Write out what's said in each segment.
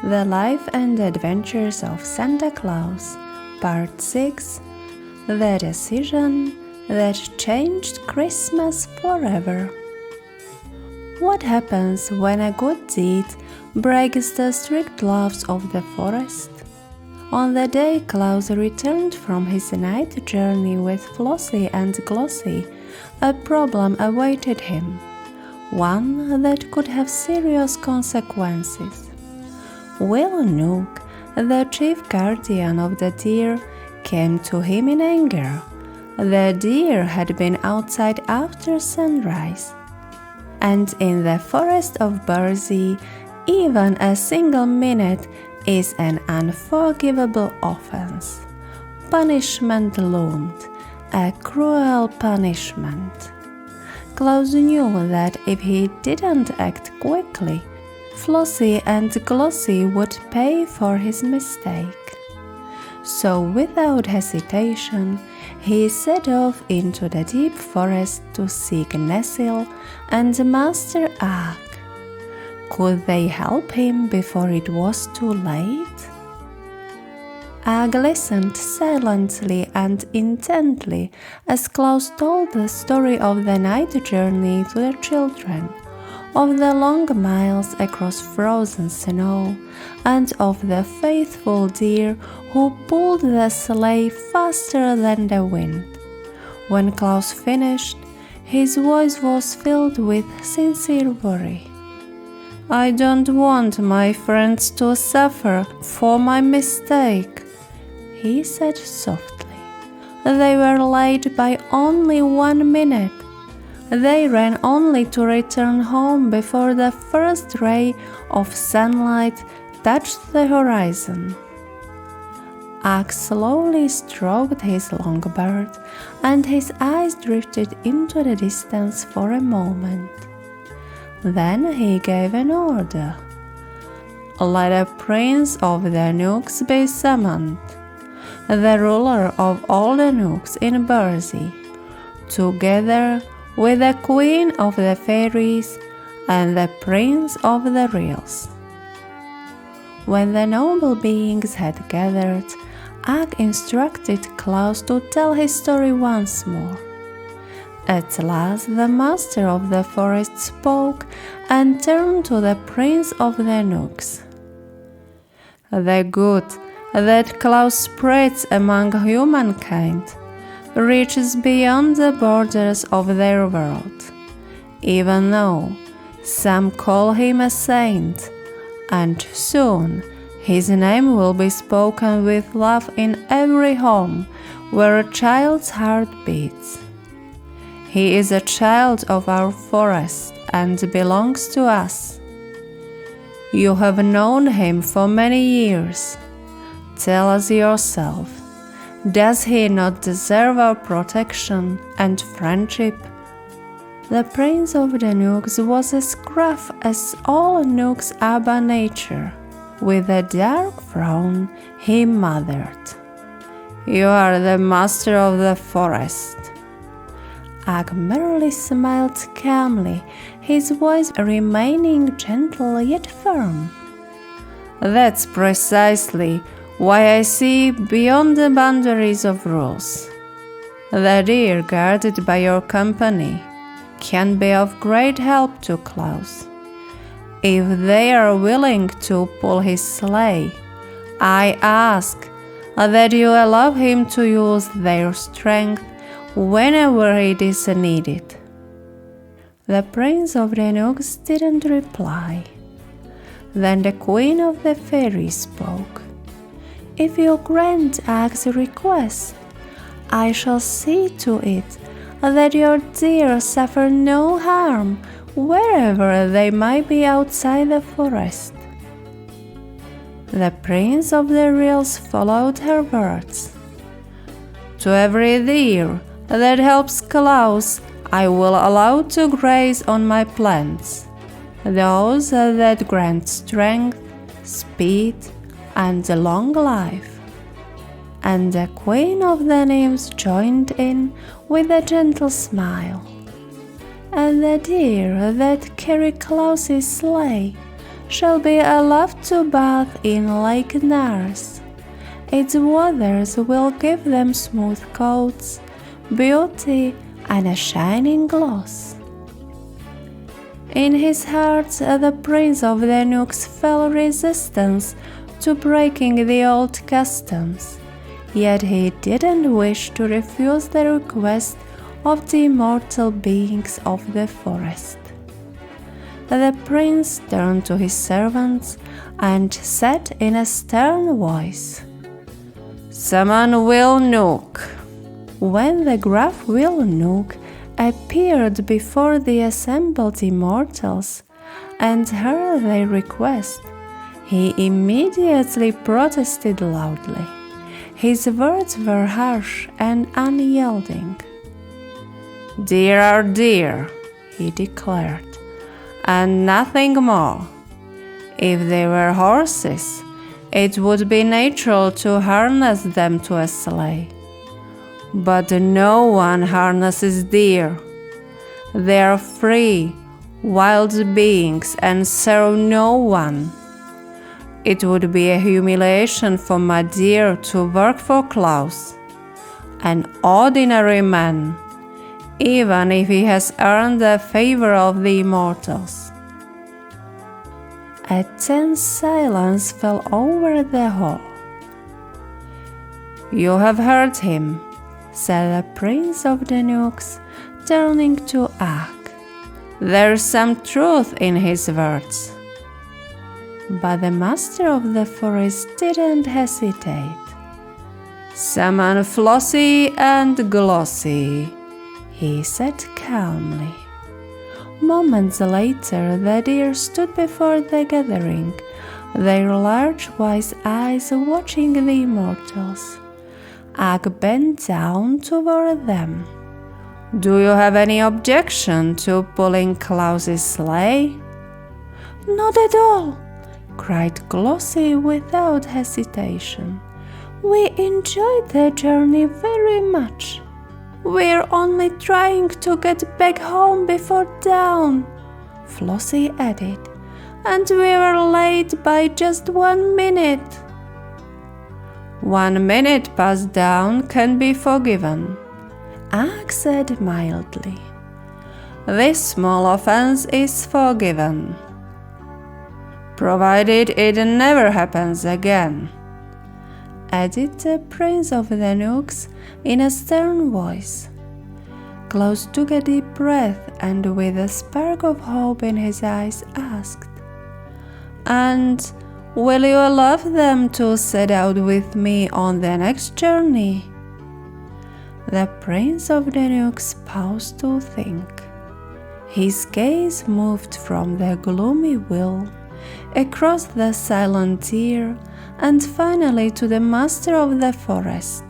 The Life and Adventures of Santa Claus, Part 6, The Decision That Changed Christmas Forever. What happens when a good deed breaks the strict laws of the forest? On the day Claus returned from his night journey with Flossie and Glossie, a problem awaited him, one that could have serious consequences. Will Knook, the chief guardian of the deer, came to him in anger. The deer had been outside after sunrise, and in the Forest of Burzee, even a single minute is an unforgivable offense. Punishment loomed, a cruel punishment. Claus knew that if he didn't act quickly, Flossie and Glossie would pay for his mistake. So without hesitation, he set off into the deep forest to seek Nestle and Master Ag. Could they help him before it was too late? Ag listened silently and intently as Claus told the story of the night journey to the children, of the long miles across frozen snow, and of the faithful deer who pulled the sleigh faster than the wind. When Claus finished, his voice was filled with sincere worry. "I don't want my friends to suffer for my mistake," he said softly. "They were late by only 1 minute. They ran only to return home before the first ray of sunlight touched the horizon." Ag slowly stroked his long beard, and his eyes drifted into the distance for a moment. Then he gave an order. "Let a prince of the Knooks be summoned, the ruler of all the Knooks in Burzee, together with the Queen of the Fairies and the Prince of the Reals." When the noble beings had gathered, Ag instructed Claus to tell his story once more. At last the master of the forest spoke and turned to the Prince of the Knooks. "The good that Claus spreads among humankind reaches beyond the borders of their world, even though some call him a saint, and soon his name will be spoken with love in every home where a child's heart beats. He is a child of our forest and belongs to us. You have known him for many years. Tell us yourself, does he not deserve our protection and friendship?" The Prince of the Knooks was as gruff as all Knooks are by nature. With a dark frown, he muttered, "You are the master of the forest." Ag merely smiled calmly, his voice remaining gentle yet firm. "That's precisely why I see beyond the boundaries of rules. The deer guarded by your company can be of great help to Claus. If they are willing to pull his sleigh, I ask that you allow him to use their strength whenever it is needed." The Prince of the Knooks didn't reply. Then the Queen of the Fairies spoke. "If you grant Ag's request, I shall see to it that your deer suffer no harm wherever they might be outside the forest." The Prince of the Reals followed her words. "To every deer that helps Claus, I will allow to graze on my plants, those that grant strength, speed, and a long life." And the Queen of the Nymphs joined in with a gentle smile. "And the deer that carry Claus's sleigh shall be allowed to bathe in Lake Nars. Its waters will give them smooth coats, beauty, and a shining gloss. In his heart, the prince of the Knooks felt resistance to breaking the old customs, yet he didn't wish to refuse the request of the immortal beings of the forest. The prince turned to his servants and said in a stern voice, "Summon Will Knook." When the gruff Will Knook appeared before the assembled immortals and heard their request, he immediately protested loudly. His words were harsh and unyielding. "Deer are deer," he declared, "and nothing more. If they were horses, it would be natural to harness them to a sleigh. But no one harnesses deer. They are free, wild beings and serve no one. It would be a humiliation for my deer to work for Claus, an ordinary man, even if he has earned the favor of the immortals." A tense silence fell over the hall. "You have heard him," said the prince of the Knooks, turning to Ak. "There's some truth in his words." But the master of the forest didn't hesitate. "Summon Flossie and Glossie," he said calmly. Moments later, the deer stood before the gathering, their large wise eyes watching the immortals. Ak bent down toward them. "Do you have any objection to pulling Klaus's sleigh?" "Not at all," cried Glossie without hesitation. "We enjoyed the journey very much. We're only trying to get back home before dawn," Flossie added, "and we were late by just 1 minute." 1 minute past dawn can be forgiven," Ak said mildly. "This small offense is forgiven, provided it never happens again," added the prince of the Knooks in a stern voice. Claus took a deep breath and with a spark of hope in his eyes asked, "And will you allow them to set out with me on the next journey?" The prince of the Knooks paused to think. His gaze moved from the gloomy Will across the silent deer and finally to the master of the forest,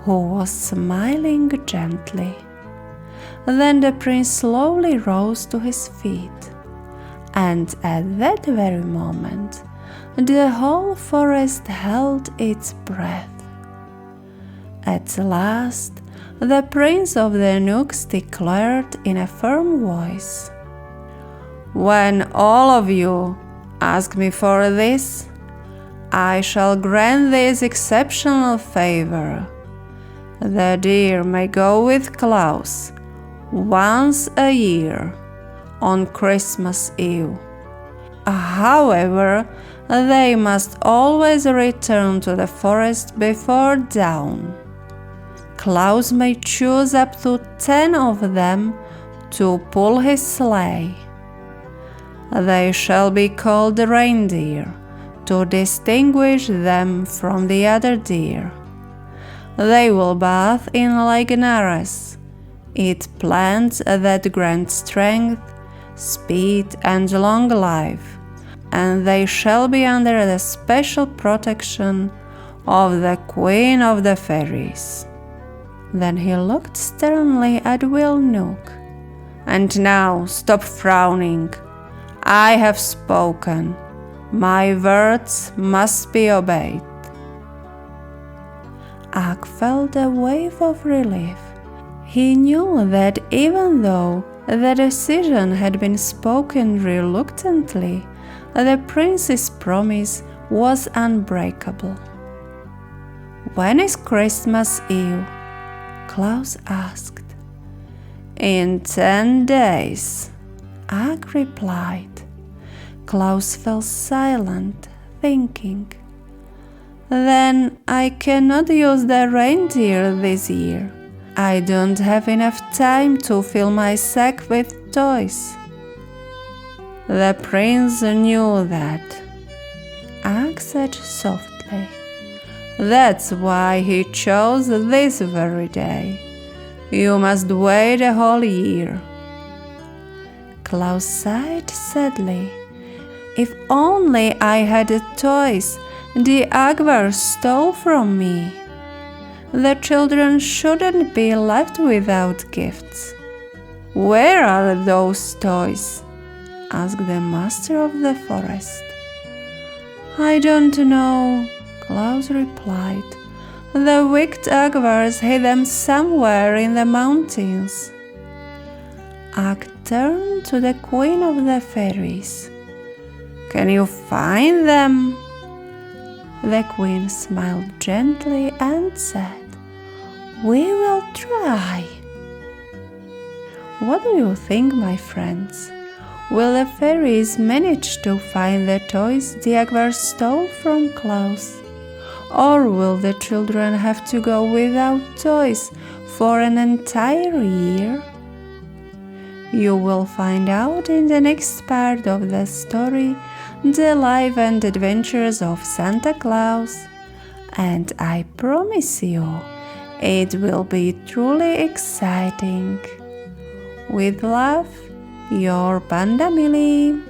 who was smiling gently. Then the prince slowly rose to his feet, and at that very moment, the whole forest held its breath. At last, the prince of the Knooks declared in a firm voice, "When all of you ask me for this, I shall grant this exceptional favor. The deer may go with Claus once a year on Christmas Eve. However, they must always return to the forest before dawn. Claus may choose up to 10 of them to pull his sleigh. They shall be called reindeer to distinguish them from the other deer. They will bathe in Lake Nares, eat plants that grant strength, speed, and long life, and they shall be under the special protection of the Queen of the Fairies." Then he looked sternly at Will Knook. "And now stop frowning. I have spoken. My words must be obeyed." Ak felt a wave of relief. He knew that even though the decision had been spoken reluctantly, the prince's promise was unbreakable. "When is Christmas Eve?" Claus asked. "In 10 days," Ugg replied. Claus fell silent, thinking. "Then I cannot use the reindeer this year. I don't have enough time to fill my sack with toys." The prince knew that. Ugg said softly. "That's why he chose this very day. You must wait a whole year." Claus sighed sadly. "If only I had the toys the Ugg stole from me. The children shouldn't be left without gifts." "Where are those toys?" asked the master of the forest. "I don't know," Claus replied. "The wicked Ugg hid them somewhere in the mountains." Ugg turned to the queen of the fairies. "Can you find them?" The queen smiled gently and said, "We will try." What do you think, my friends? Will the fairies manage to find the toys the Ugg stole from Claus? Or will the children have to go without toys for an entire year? You will find out in the next part of the story, The Life and Adventures of Santa Claus, and I promise you, it will be truly exciting. With love, your Panda Millie.